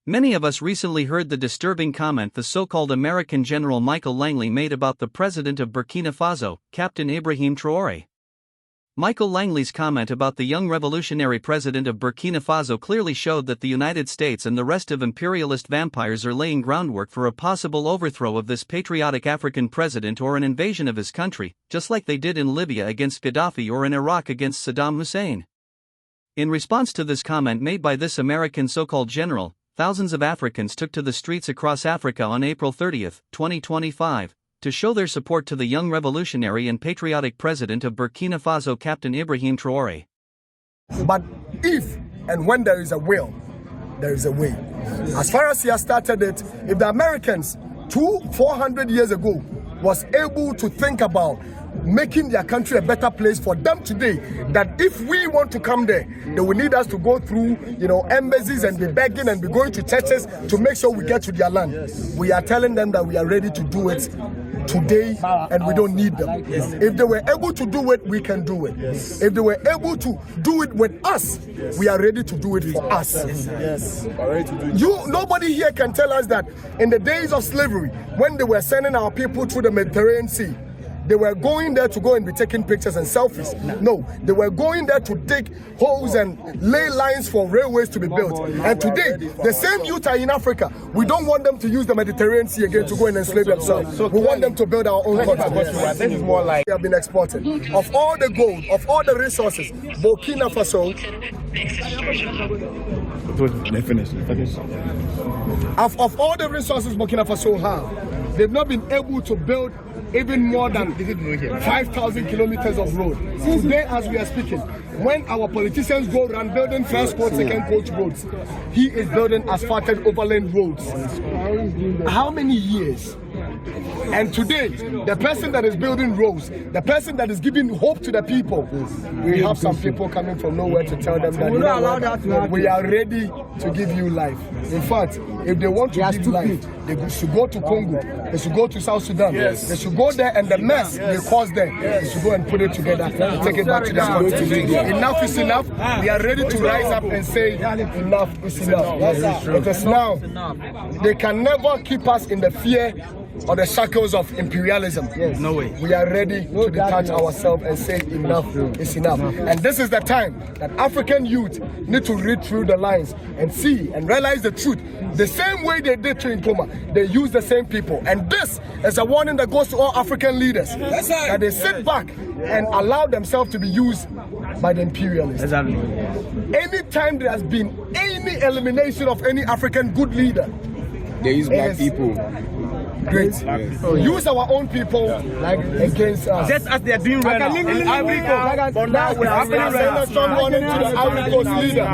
Many of us recently heard the disturbing comment the so-called American General Michael Langley made about the president of Burkina Faso, Captain Ibrahim Traoré. Michael Langley's comment about the young revolutionary president of Burkina Faso clearly showed that the United States and the rest of imperialist vampires are laying groundwork for a possible overthrow of this patriotic African president or an invasion of his country, just like they did in Libya against Gaddafi or in Iraq against Saddam Hussein. In response to this comment made by this American so-called general, thousands of Africans took to the streets across Africa on April 30, 2025, to show their support to the young revolutionary and patriotic president of Burkina Faso, Captain Ibrahim Traoré. But if and when there is a will, there is a way. As far as he has started it, if the Americans 400 years ago was able to think about making their country a better place for them today, that if we want to come there, they will need us to go through, embassies and be begging and be going to churches to make sure we get to their land. We are telling them that we are ready to do it today and we don't need them. If they were able to do it, we can do it. If they were able to do it with us, we are ready to do it for us. Nobody here can tell us that in the days of slavery, when they were sending our people through the Mediterranean Sea, they were going there to go and be taking pictures and selfies. No, they were going there to dig holes and lay lines for railways to be built. And today, the same youth are in Africa. We don't want them to use the Mediterranean Sea again to go and enslave themselves. We want them to build our own country. This is more like they have been exported. Of all the gold, of all the resources, Burkina Faso. Of all the resources Burkina Faso have, they've not been able to build even more than 5,000 kilometers of road. Today, as we are speaking, when our politicians go around building first coach, second coach roads, he is building asphalted overland roads. How many years? And today, the person that is building roads, the person that is giving hope to the people, we have some people coming from nowhere to tell them that we are ready to give you life. In fact, if they want to give life, they should go to Congo, they should go to South Sudan, they should go there and the mess they caused there, they should go and put it together and take it back to their country. Enough is enough. We are ready to rise up and say enough is enough. It is now. They can never keep us in the fear or the shackles of imperialism. No way. We are ready to detach ourselves and say enough is enough. And this is the time that African youth need to read through the lines and see and realize the truth. The same way they did to Nkrumah, they use the same people. And this is a warning that goes to all African leaders, that they sit back and allow themselves to be used by the imperialists. Anytime there has been any elimination of any African good leader, they use black people. Great. Use our own people against us. Just as they are doing right now in Ivory Coast. But now we are sending a strong warning to the Ivory Coast leader.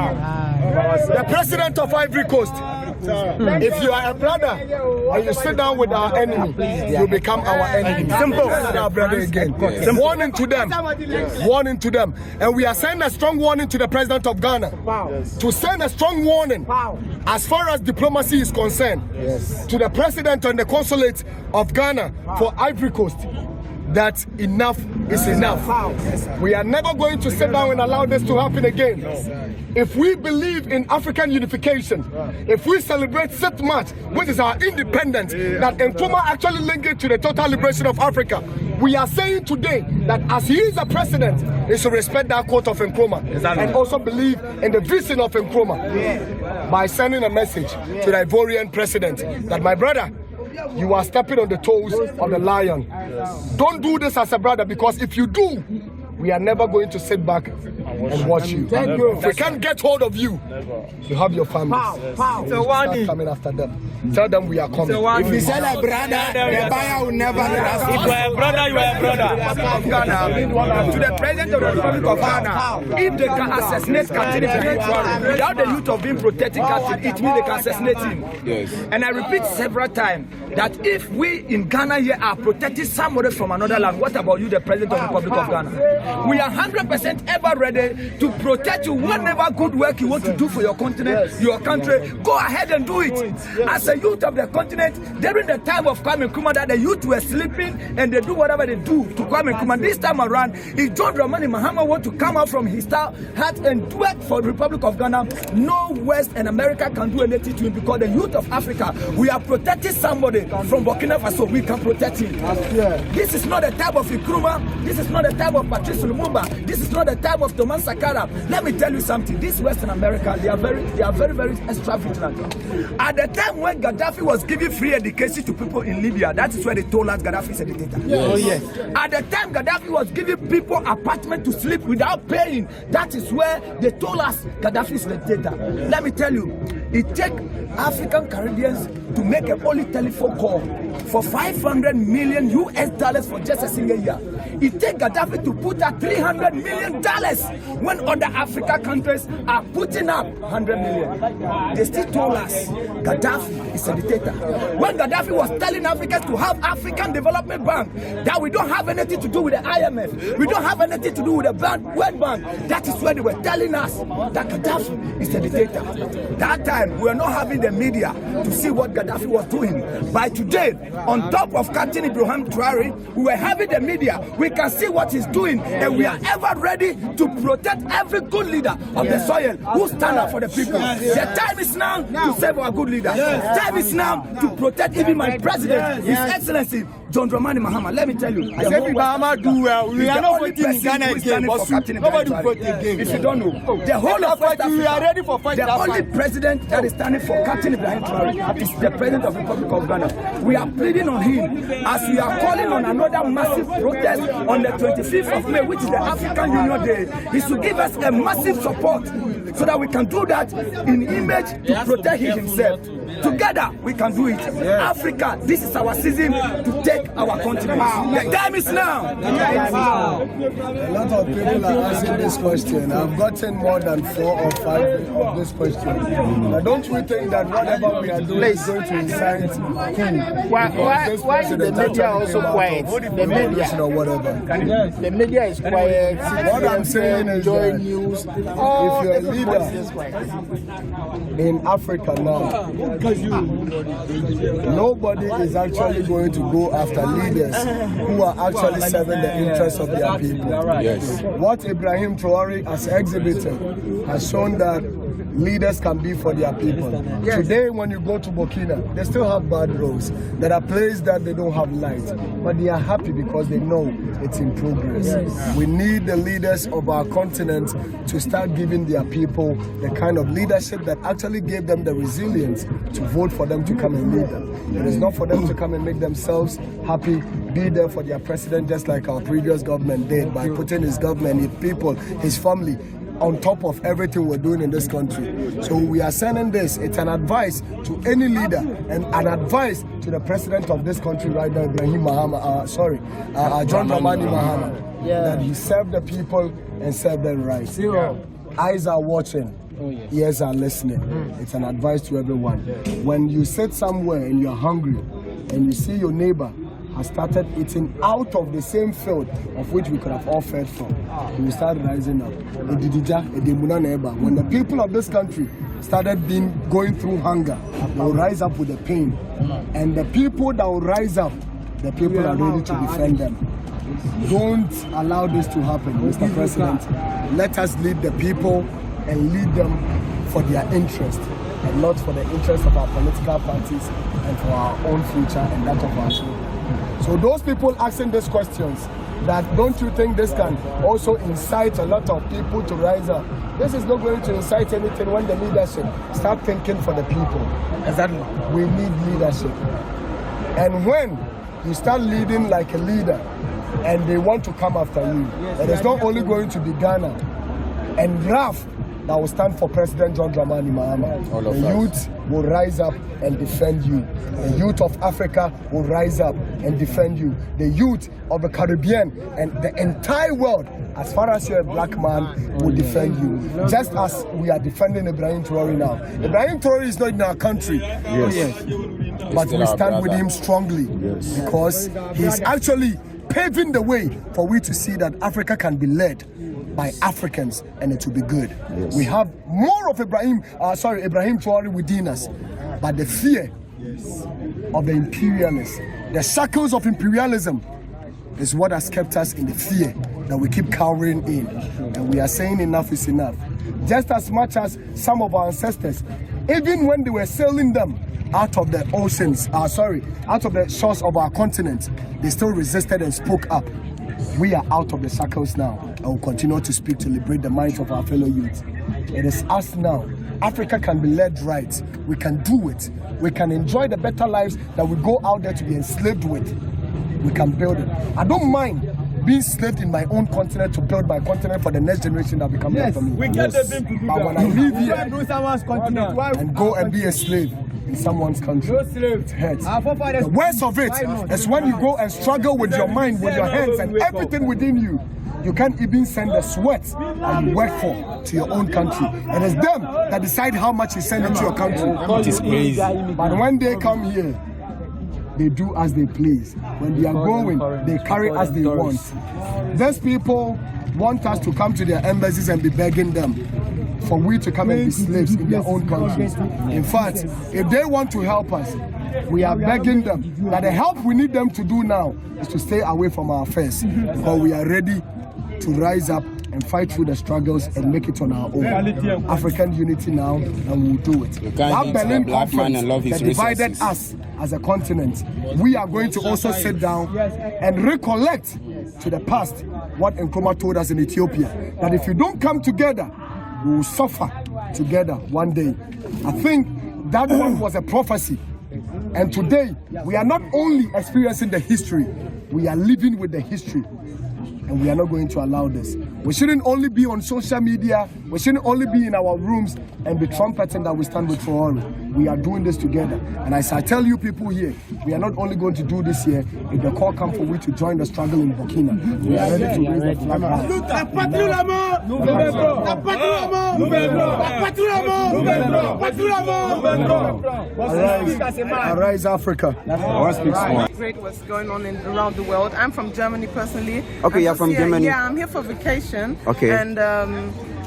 The president of Ivory Coast. If you are a brother and you sit down with our enemy, you become our enemy. Simple. Our brother again. Warning to them. Warning to them. And we are sending a strong warning to the president of Ghana. To send a strong warning as far as diplomacy is concerned to the president and the consulate of Ghana for Ivory Coast, that enough is enough. We are never going to sit down and allow this to happen again. If we believe in African unification, if we celebrate Set March, which is our independence, that Nkrumah actually linked it to the total liberation of Africa, we are saying today that as he is a president, he should respect that quote of Nkrumah and also believe in the vision of Nkrumah by sending a message to the Ivorian president that, my brother, you are stepping on the toes of the lion. Don't do this as a brother, because if you do, we are never going to sit back and watch you. If we can't get hold of you, you have your family. Start coming after them. Tell them we are coming. If you sell a brother, the buyer will never let us. If you are a brother, you are a brother. To the president of the Republic of Ghana, if they can assassinate Captain without the youth of being protecting Captain, it means they can assassinate him. And I repeat several times that if we in Ghana here are protecting somebody from another land, what about you, the president of the Republic of Ghana? We are 100% ever ready way to protect you. Whatever good work you want to do for your continent, your country, go ahead and do it. As a youth of the continent, during the time of Kwame Nkrumah, that the youth were sleeping and they do whatever they do to Kwame Nkrumah. This time around, if John Dramani Mahama want to come out from his heart and do it for the Republic of Ghana, no West and America can do anything to him, because the youth of Africa, we are protecting somebody from Burkina Faso, we can protect him. This is not the time of Nkrumah, this is not the time of Patrice Lumumba, this is not the time of Thomas Sankara. Let me tell you something, this Western America, they are very extravagant. At the time when Gaddafi was giving free education to people in Libya, that is where they told us Gaddafi is a dictator. At the time Gaddafi was giving people apartment to sleep without paying, that is where they told us Gaddafi is a dictator. Let me tell you, it takes African Caribbeans to make a only telephone call for $500 million US for just a single year. It takes Gaddafi to put up $300 million when other African countries are putting up $100 million. They still told us Gaddafi is a dictator. When Gaddafi was telling Africans to have African Development Bank, that we don't have anything to do with the IMF, we don't have anything to do with the World Bank, that is when they were telling us that Gaddafi is a dictator. That time, we were not having the media to see what Gaddafi was doing. By today, on top of Captain Ibrahim Traore, we were having the media. We can see what he's doing, and we are ever ready to protect every good leader of the soil who stand up for the people. The time is now to save our good leader. The time is now to protect even my president, His Excellency John Dramani Mahama. Let me tell you, I said Mahama do well. We are not voting in Ghana again. Nobody vote again. If you don't know, the whole of West Africa, we are ready for fight. The only president that is standing for Captain Ibrahim Traore is the president of the Republic of Ghana. We are pleading on him as we are calling on another massive protest on the 25th of May, which is the African Union Day. He should give us a massive support so that we can do that in image to protect himself. Together we can do it. Africa, this is our season to take our continent. The time is now. A lot of people are asking this question. I've gotten more than 4 or 5 of this question. Now, don't you think that whatever we are doing is going to incite Why is the media also quiet? The media or whatever. The media is quiet. What I'm saying is that news. if you're a leader in Africa now, nobody is actually going to go after leaders who are actually serving the interests of their people. Yes. What Ibrahim Traore has exhibited has shown that leaders can be for their people. Today, when you go to Burkina, they still have bad roads. There are places that they don't have light, but they are happy because they know it's in progress. We need the leaders of our continent to start giving their people the kind of leadership that actually gave them the resilience to vote for them to come and lead them. It is not for them to come and make themselves happy, be there for their president just like our previous government did by putting his government, his people, his family on top of everything we're doing in this country. So we are sending this, it's an advice to any leader and an advice to the president of this country right now, Ibrahim Mahama, John Dramani Mahama, that he serve the people and serve them right. Eyes are watching, ears are listening. It's an advice to everyone. When you sit somewhere and you're hungry and you see your neighbor has started eating out of the same field of which we could have all fed from, we start rising up. When the people of this country started going through hunger, they will rise up with the pain. And the people that will rise up, the people are ready to defend them. Don't allow this to happen, Mr. President. Let us lead the people and lead them for their interest and not for the interest of our political parties and for our own future and that of our children. So those people asking these questions, that don't you think this can also incite a lot of people to rise up? This is not going to incite anything when the leadership start thinking for the people. Exactly. We need leadership. And when you start leading like a leader and they want to come after you, it is not only going to be Ghana and RAF that will stand for President John Dramani Mahama. The youth will rise up and defend you. The youth of Africa will rise up and defend you. The youth of the Caribbean and the entire world, as far as you're a black man, will defend you. Just as we are defending Ibrahim Traore now. Ibrahim Traore is not in our country. But we stand with him strongly because he's actually paving the way for we to see that Africa can be led by Africans, and it will be good. Yes. We have more of Ibrahim Traoré within us, but the fear of the imperialists, the shackles of imperialism, is what has kept us in the fear that we keep cowering in. And we are saying enough is enough. Just as much as some of our ancestors, even when they were sailing them out of the oceans, out of the shores of our continent, they still resisted and spoke up. We are out of the shackles now, and will continue to speak to liberate the minds of our fellow youth. It is us now. Africa can be led right. We can do it. We can enjoy the better lives that we go out there to be enslaved with. We can build it. I don't mind being enslaved in my own continent to build my continent for the next generation that will come after me. We get the thing to do but that. when I leave here and go and be a slave in someone's country, it hurts. The worst of it is when you go and struggle with your mind, with your hands and everything within you. You can't even send the sweat that you work for to your own country. It is them that decide how much you send into your country. It is crazy. But when they come here, they do as they please. When they are going, they carry as they want. These people want us to come to their embassies and be begging them for we to come and be slaves in their own countries. In fact, if they want to help us, we are begging them that the help we need them to do now is to stay away from our affairs, because we are ready to rise up and fight through the struggles and make it on our own. African unity now, and we'll do it. That Berlin conference that divided us as a continent, we are going to also sit down and recollect to the past what Nkrumah told us in Ethiopia, that if you don't come together, we will suffer together one day. I think that one was a prophecy. And today, we are not only experiencing the history, we are living with the history. And we are not going to allow this. We shouldn't only be on social media, we shouldn't only be in our rooms and be trumpeting that we stand with Traoré. We are doing this together. And as I tell you people here, we are not only going to do this here, if the call comes for we to join the struggle in Burkina. We are ready to raise the flag high. Arise, Africa. Great what's going on around the world. I'm from Germany personally. Okay, you're from Germany? Yeah, I'm here for vacation. Okay. And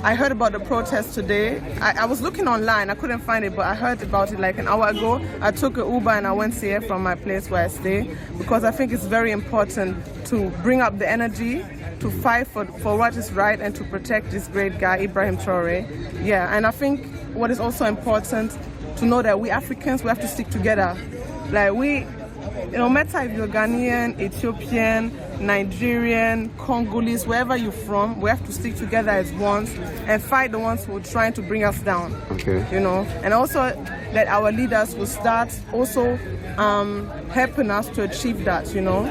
I heard about the protest today. I was looking online, I couldn't find it, but I heard about it like an hour ago. I took an Uber and I went here from my place where I stay, because I think it's very important to bring up the energy to fight for what is right and to protect this great guy, Ibrahim Traoré. Yeah, and I think what is also important to know that we Africans, we have to stick together. Like no matter if you're Ghanaian, Ethiopian, Nigerian, Congolese, wherever you're from, we have to stick together as one and fight the ones who are trying to bring us down. Okay. You know, and also that our leaders will start also helping us to achieve that, you know,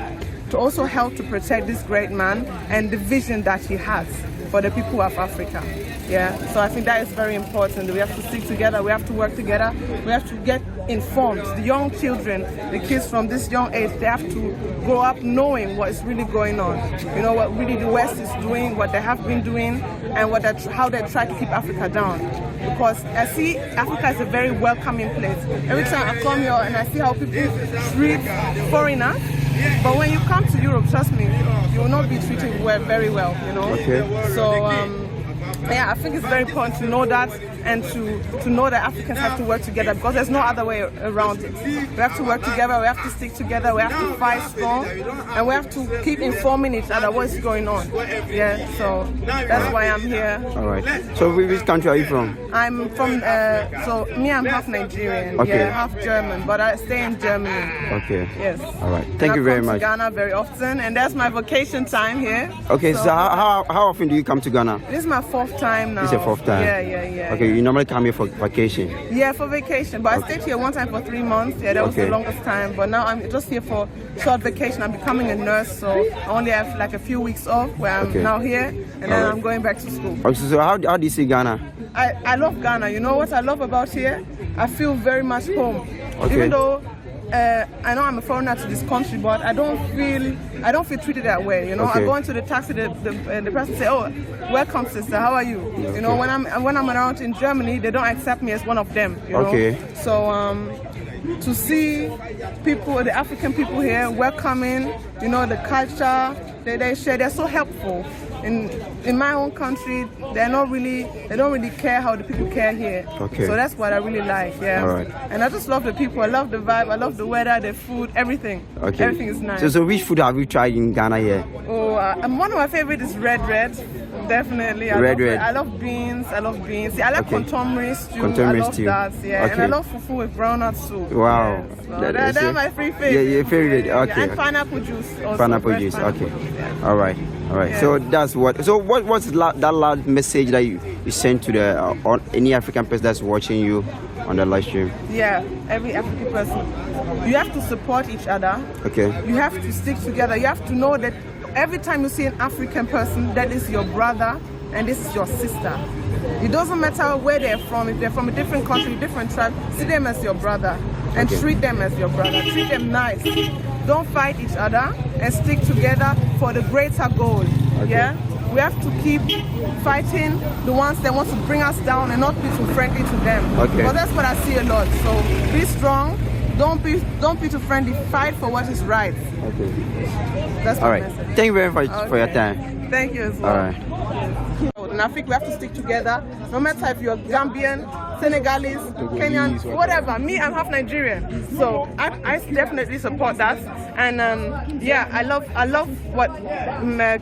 to also help to protect this great man and the vision that he has for the people of Africa. Yeah, so I think that is very important. We have to stick together, we have to work together, we have to get informed. The young children, the kids from this young age, they have to grow up knowing what is really going on. You know, what really the West is doing, what they have been doing, and how they try to keep Africa down. Because I see Africa is a very welcoming place. Every time I come here and I see how people treat foreigners, but when you come to Europe, trust me, you will not be treated very well, you know. Okay. So, yeah, I think it's very important to know that and to know that Africans have to work together, because there's no other way around it. We have to work together, we have to stick together, we have to fight strong, and we have to keep informing each other what's going on. Yeah, so that's why I'm here. All right. So which country are you from? I'm from, I'm half Nigerian, okay. Yeah, half German, but I stay in Germany. Okay. Yes. All right. Thank you very much. I come to Ghana very often, and that's my vacation time here. Okay, so how often do you come to Ghana? This is my fourth time now. This is your fourth time? Yeah. Okay, you normally come here for vacation? Yeah, for vacation, but I stayed here one time for 3 months. Yeah, that was the longest time, but now I'm just here for short vacation. I'm becoming a nurse, so I only have like a few weeks off where I'm now here, and then I'm going back to school. Okay, so how do you see Ghana? I love Ghana. You know what I love about here? I feel very much home. Okay. Even though I know I'm a foreigner to this country, but I don't feel treated that way. You know, I go into the taxi, the person say, "Oh, welcome, sister. How are you?" Okay. You know, when I'm around in Germany, they don't accept me as one of them. You know? Okay. So to see people, the African people here welcoming, you know, the culture they share, they're so helpful. in my own country, they don't really care how the people care here. Okay. So that's what I really like. Yeah. All right. And I just love the people. I love the vibe. I love the weather, the food, everything. Okay. Everything is nice. So which food have you tried in Ghana here? Oh, one of my favorites is red. Definitely. I love beans. See, I like contemporary stew. I love that. Yeah. Okay. And I love fufu with groundnut soup. Wow. Yeah. So that's my favorite. Yeah, your favorite. Okay. And pineapple juice. Also. Pineapple juice. Okay. Yeah. All right. Yeah. So that's what. So what's that last message that you send to the any African person that's watching you on the live stream? Yeah, every African person. You have to support each other. Okay. You have to stick together. You have to know that every time you see an African person, that is your brother and this is your sister. It doesn't matter where they're from. If they're from a different country, different tribe, see them as your brother and treat them as your brother. Treat them nice. Don't fight each other and stick together for the greater goal. Okay. Yeah, we have to keep fighting the ones that want to bring us down and not be too friendly to them. Okay. Because that's what I see a lot. So be strong. Don't be too friendly. Fight for what is right. Okay. That's my message. Thank you very much for your time. Thank you as well. All right. And I think we have to stick together. No matter if you're Gambian, Senegalese, Kenyan, whatever. Me, I'm half Nigerian, so I definitely support that. And yeah, I love what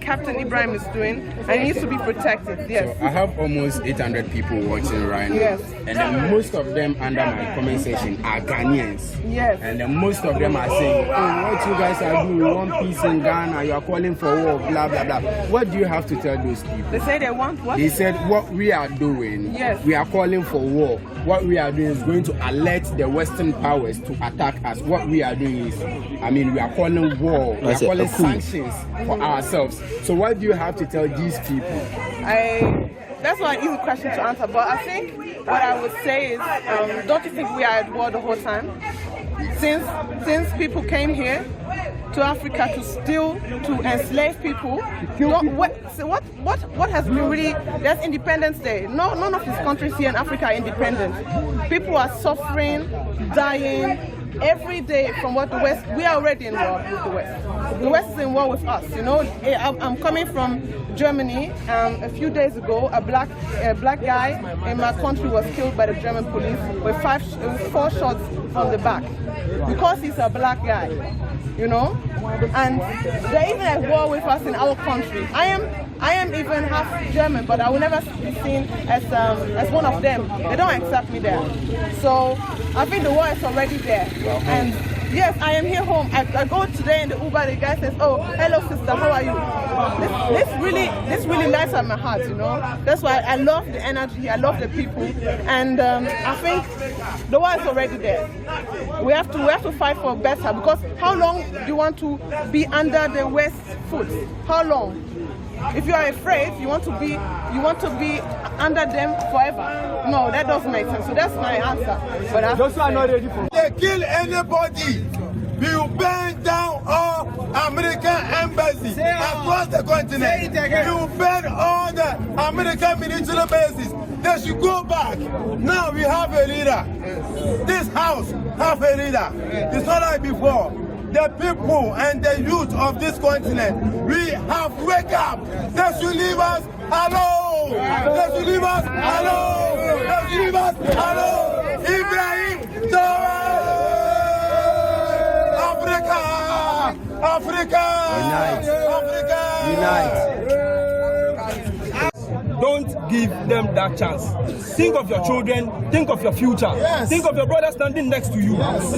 Captain Ibrahim is doing, and he needs to be protected. Yes. So I have almost 800 people watching right now. Yes. And then most of them under my comment section are Ghanaians. Yes. And then most of them are saying, oh, what you guys are doing, we want peace in Ghana, you are calling for war, blah, blah, blah. What do you have to tell those people? They say they want what? They said what we are doing, yes, we are calling for war. What we are doing is going to alert the Western powers to attack us. What we are doing is, we are calling war, we are calling sanctions for ourselves. So what do you have to tell these people? That's not an easy question to answer, but I think what I would say is, don't you think we are at war the whole time? Since people came here to Africa to steal, to enslave people, what has been really, that's Independence Day. None of these countries here in Africa are independent. People are suffering, dying every day from what the West, we are already in war with the West. The West is in war with us, you know. I'm coming from Germany. A few days ago, a black guy in my country was killed by the German police with 4 shots from the back because he's a black guy, you know. And they're even at war with us in our country. I am even half German, but I will never be seen as one of them. They don't accept me there. So I think the war is already there. And yes, I am here home. I go today in the Uber, the guy says, oh, hello sister, how are you? This really lights up my heart, you know. That's why I love the energy, I love the people. And I think the war is already there. We have to fight for better, because how long do you want to be under the West's foot? How long? If you are afraid, you want to be under them forever. No, that doesn't make sense. So that's my answer. But those who are not ready for they kill anybody. We will burn down all American embassies across the continent. We will burn all the American military bases. They should go back. Now we have a leader. This house have a leader. It's not like before. The people and the youth of this continent, we have wake up. They should leave us alone. They should leave us alone. They should leave us alone. Ibrahim Traoré. Africa. Unite. Africa. Unite. Don't give them that chance. Think of your children, think of your future. Yes. Think of your brother standing next to you. Yes.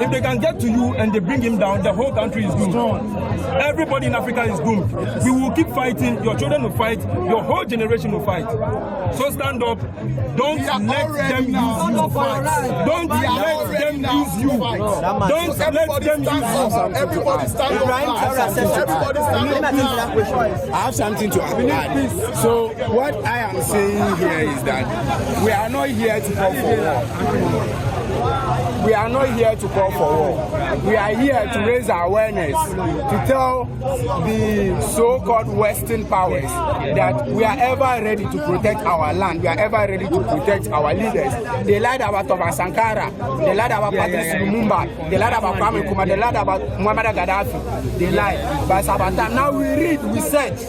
If they can get to you and they bring him down, the whole country is doomed. Everybody in Africa is doomed. Yes. We will keep fighting, your children will fight, your whole generation will fight. So stand up. Don't let them use you. Don't let them use you. Don't let them use you. Everybody stand up. I have something to add. So what I am saying here is that we are not here to call for war. We are not here to call for war. we are here to raise awareness, to tell the so-called Western powers that we are ever ready to protect our land, we are ever ready to protect our leaders. They lied about Thomas Sankara, they lied about Patrice Lumumba, they lied about Kwame Nkrumah, they lied about Muammar Gaddafi, they lied. But it's about time. Now we read, we search,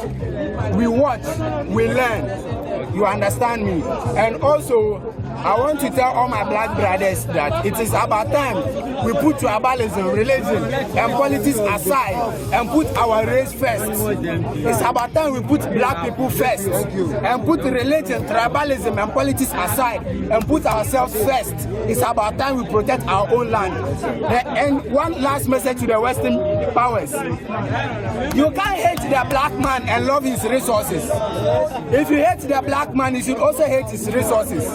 we watch, we learn. You understand me? And also, I want to tell all my black brothers that it is about time we put tribalism, religion, and politics aside and put our race first. It's about time we put black people first and put religion, tribalism, and politics aside and put ourselves first. It's about time we protect our own land. And one last message to the Western powers. You can't hate the black man and love his resources. If you hate the black man, you should also hate his resources.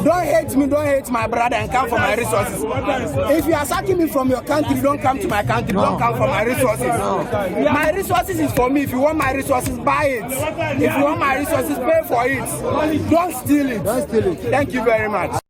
Don't hate me, don't hate my brother and come for my resources. If you are sacking me from your country, don't come to my country, don't come for my resources. My resources is for me. If you want my resources, buy it. If you want my resources, pay for it. Don't steal it. Thank you very much.